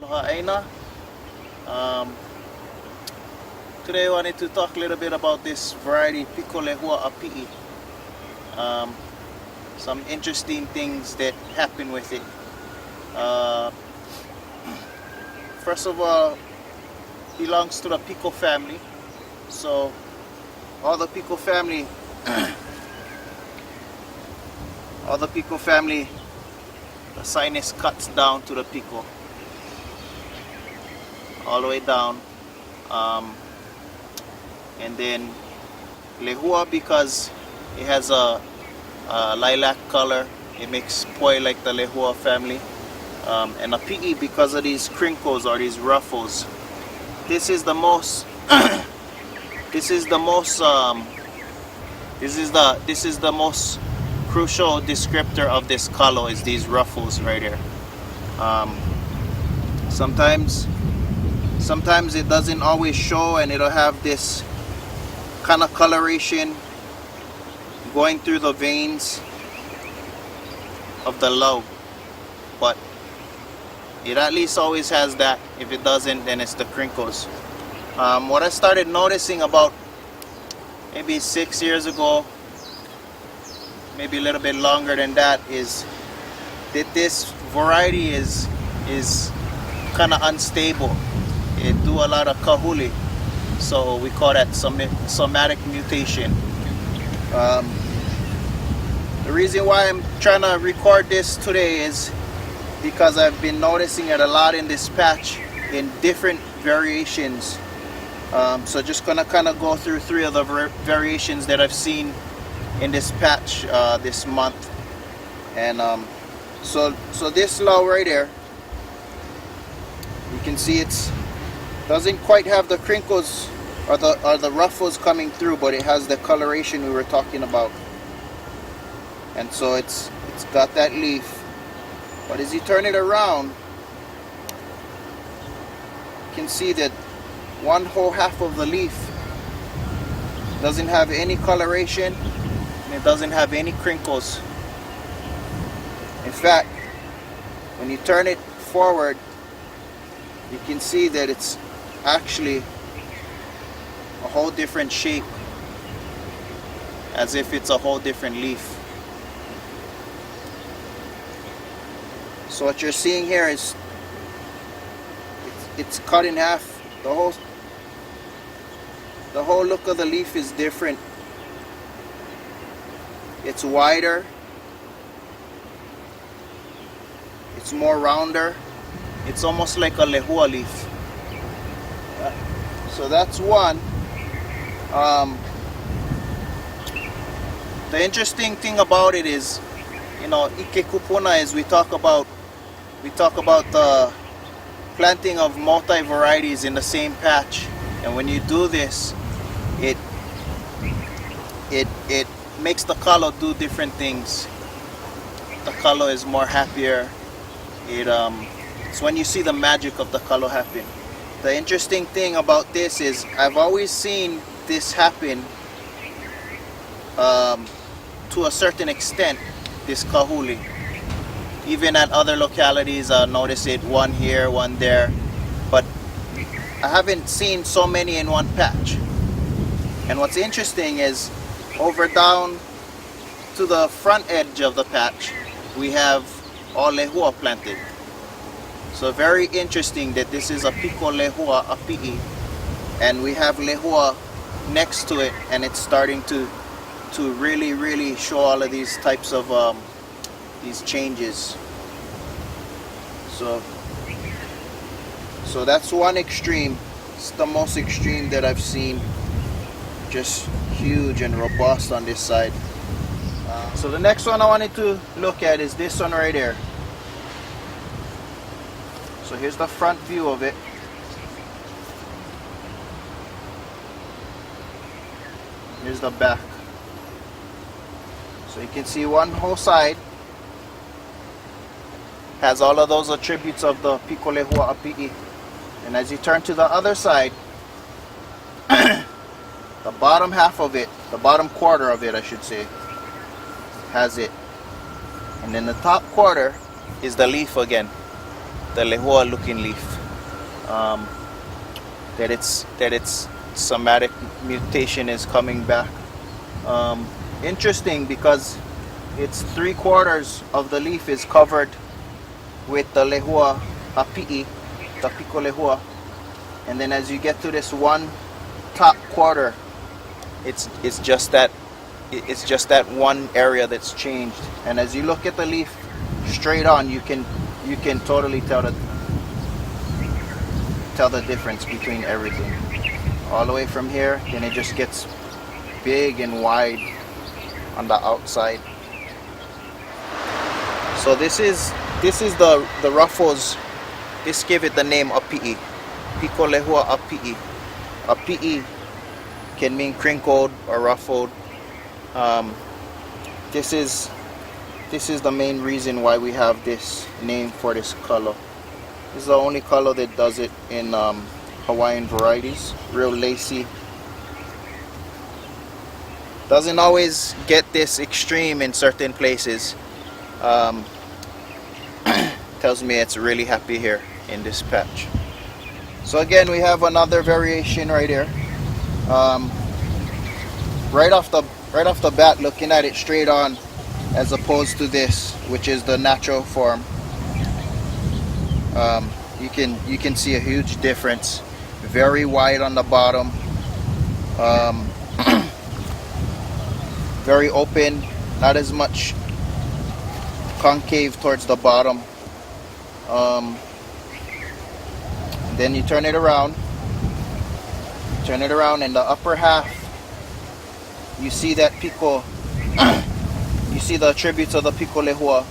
Aloha Aina. Um, Today I wanted to talk a little bit about this variety Pico Lehua Api'i. Some interesting things that happen with it. Uh, First of all, belongs to the Pico family. So all the Pico family, all the Pico family, the sinus cuts down to the Pico, all the way down. And then Lehua, because it has a lilac color, it makes poi like the Lehua family. And a PE because of these crinkles or these ruffles. This is the most this is the most crucial descriptor of this Kalo, is these ruffles right here. Sometimes it doesn't always show, and it'll have this kind of coloration going through the veins of the lobe, but it at least always has that. If it doesn't, then it's the crinkles. What I started noticing about maybe 6 years ago, maybe a little bit longer than that, is that this variety is kind of unstable. It do a lot of kahuli, so we call that somatic mutation. The reason why I'm trying to record this today is because I've been noticing it a lot in this patch in different variations. So just gonna kind of go through 3 of the variations that I've seen in this patch this month. And so this low right there, you can see it's doesn't quite have the crinkles or the ruffles coming through, but it has the coloration we were talking about. And so it's got that leaf. But as you turn it around, you can see that one whole half of the leaf doesn't have any coloration, and it doesn't have any crinkles. In fact, when you turn it forward, you can see that it's actually a whole different shape, as if it's a whole different leaf. So what you're seeing here is it's cut in half. The whole look of the leaf is different. It's wider. It's more rounder. It's almost like a Lehua leaf. So that's one. The interesting thing about it is, you know, Ike Kupuna is we talk about the planting of multi-varieties in the same patch, and when you do this, it makes the Kalo do different things. The Kalo is more happier. It's when you see the magic of the Kalo happen. The interesting thing about this is I've always seen this happen to a certain extent, this kahuli. Even at other localities, I'll notice it, one here, one there, but I haven't seen so many in one patch. And what's interesting is over down to the front edge of the patch, we have all Lehua planted. So very interesting that this is a Pico Lehua Api'i, and we have Lehua next to it, and it's starting to really show all of these types of these changes. So that's one extreme. It's the most extreme that I've seen. Just huge and robust on this side. So the next one I wanted to look at is this one right here. So here's the front view of it. Here's the back. So you can see one whole side has all of those attributes of the Pico Lehua Api'i. And as you turn to the other side, the bottom half of it, the bottom quarter of it I should say, has it. And then the top quarter is the leaf again. the lehua looking leaf. Um, that its somatic mutation is coming back. Interesting because it's 3/4 of the leaf is covered with the lehua api'i, the pico lehua, and then as you get to this one top quarter, it's just that one area that's changed. And as you look at the leaf straight on, you can totally tell the difference between everything. All the way from here, then it just gets big and wide on the outside. So this is the ruffles. This gave it the name api'i, pico lehua api'i. Api'i can mean crinkled or ruffled. This is the main reason why we have this name for this color. This is the only color that does it in Hawaiian varieties. Real lacy. Doesn't always get this extreme in certain places. Tells me it's really happy here in this patch. So again, we have another variation right here. Right off the bat, looking at it straight on, as opposed to this, which is the natural form. You can see a huge difference. Very wide on the bottom, very open, not as much concave towards the bottom. Then you turn it around, and the upper half, you see that pico. You see the attributes of the pico lehua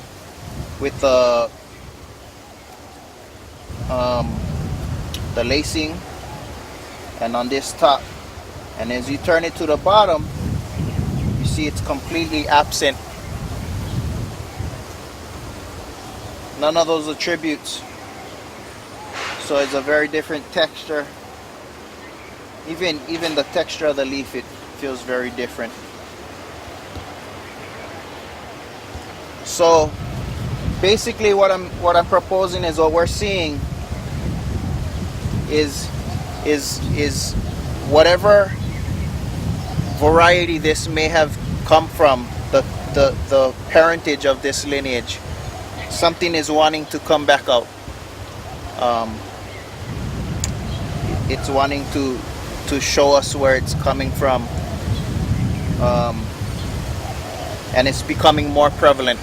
with the lacing, and on this top. And as you turn it to the bottom, you see it's completely absent. None of those attributes. So it's a very different texture. Even the texture of the leaf, it feels very different. So basically what I'm proposing is, what we're seeing is whatever variety this may have come from, the parentage of this lineage, something is wanting to come back out. It's wanting to show us where it's coming from, and it's becoming more prevalent.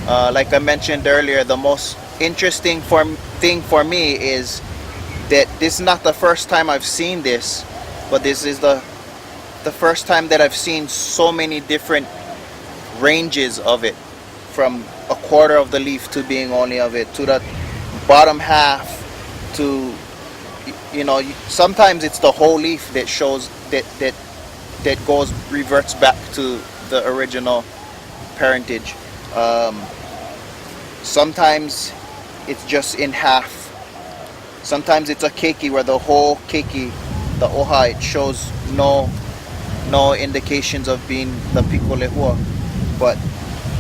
Like I mentioned earlier, the most interesting thing for me is that this is not the first time I've seen this, but this is the first time that I've seen so many different ranges of it, from 1/4 of the leaf to being only of it, to the bottom half, to, you know, sometimes it's the whole leaf that shows that reverts back to the original parentage. Sometimes it's just in half. Sometimes it's a keiki where the whole keiki, the oha, it shows no indications of being the pico lehua. But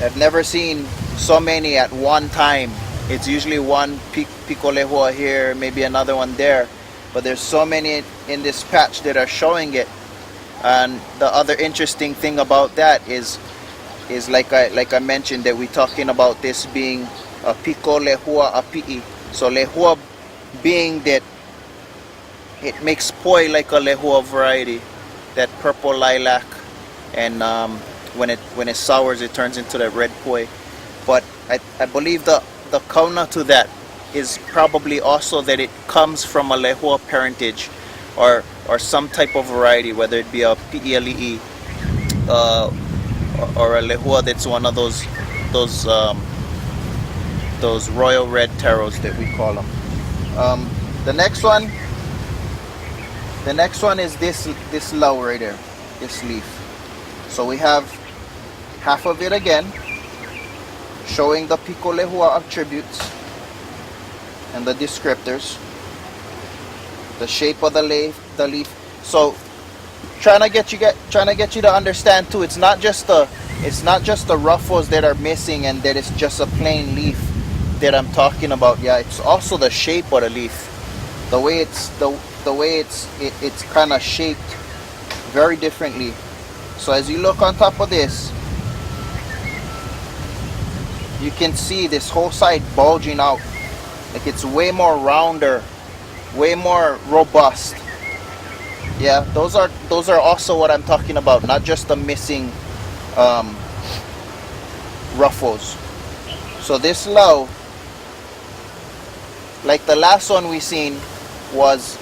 I've never seen so many at one time. It's usually one pico lehua here, maybe another one there, but there's so many in this patch that are showing it. And the other interesting thing about that is like I mentioned, that we're talking about this being a pico lehua api'i. So lehua being that it makes poi like a lehua variety, that purple lilac, and when it sours, it turns into that red poi. But I believe the kauna to that is probably also that it comes from a lehua parentage, or some type of variety, whether it be a pi'iali'i, or a lehua that's one of those royal red taros that we call them. The next one is this low right there, this leaf. So we have half of it again, showing the pico lehua attributes and the descriptors, the shape of the leaf. So trying to get you to understand too, it's not just the ruffles that are missing and that it's just a plain leaf. that I'm talking about, yeah, it's also the shape of the leaf. The way it's kind of shaped very differently. So as you look on top of this, you can see this whole side bulging out. Like it's way more rounder, way more robust. Yeah, those are also what I'm talking about, not just the missing ruffles. So this low, like the last one we seen, was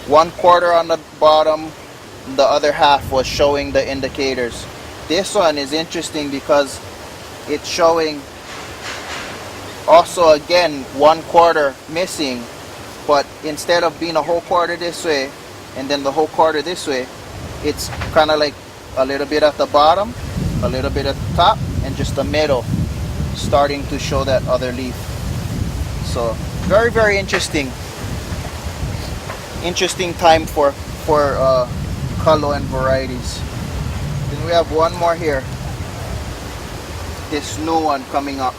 1/4 on the bottom, the other half was showing the indicators. This one is interesting because it's showing also again 1/4 missing, but instead of being a whole quarter this way and then the whole quarter this way, it's kind of like a little bit at the bottom, a little bit at the top, and just the middle starting to show that other leaf. So very, very interesting time for Kalo and varieties. Then we have one more here, this new one coming up,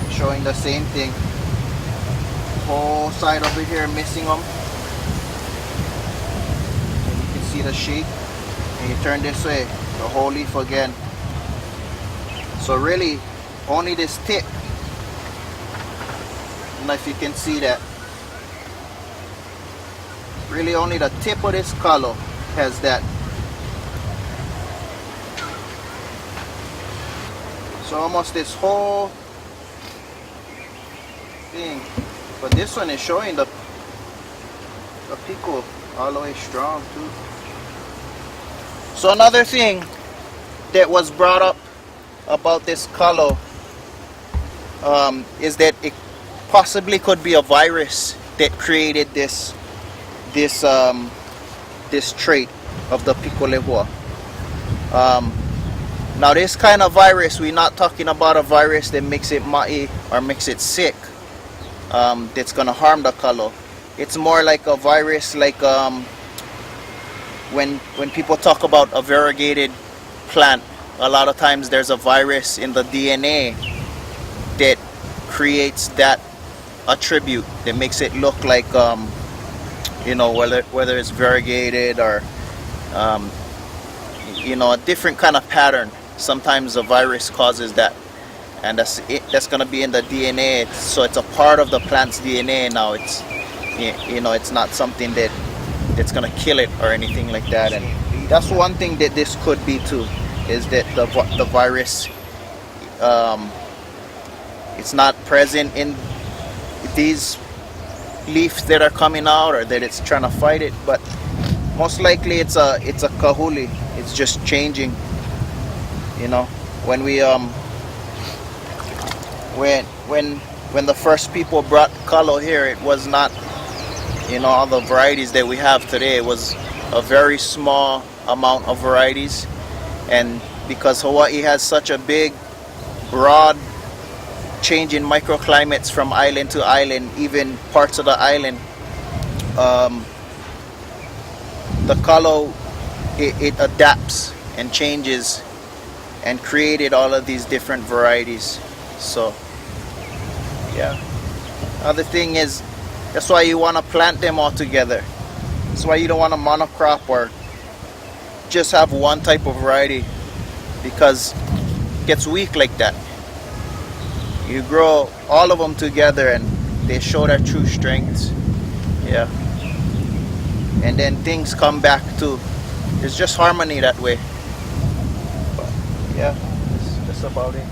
showing the same thing. Whole side over here missing them, and you can see the shape. And you turn this way, the whole leaf again. So really only this tip, I don't know if you can see that, really only the tip of this Kalo has that. So almost this whole thing, but this one is showing the pico all the way strong too. So another thing that was brought up about this Kalo is that it possibly could be a virus that created this trait of the pico lehua. Now this kind of virus, we're not talking about a virus that makes it ma'i or makes it sick, that's gonna harm the Kalo. It's more like a virus, like when people talk about a variegated plant, a lot of times there's a virus in the DNA that creates that attribute that makes it look like you know, whether it's variegated or you know, a different kind of pattern. Sometimes a virus causes that, and that's gonna be in the DNA. So it's a part of the plant's DNA now. It's, you know, it's not something that's gonna kill it or anything like that. And that's one thing that this could be too, is that the virus, it's not present in these leaves that are coming out, or that it's trying to fight it, but most likely it's a kahuli. It's just changing. You know, when we when the first people brought Kalo here, it was not, you know, all the varieties that we have today. It was a very small amount of varieties, and because Hawaii has such a big, broad change in microclimates from island to island, even parts of the island, the Kalo, it adapts and changes and created all of these different varieties. So yeah, other thing is, that's why you want to plant them all together. That's why you don't want to monocrop or just have one type of variety, because it gets weak like that. You grow all of them together and they show their true strengths. Yeah, and then things come back to, it's just harmony that way. But yeah, that's about it.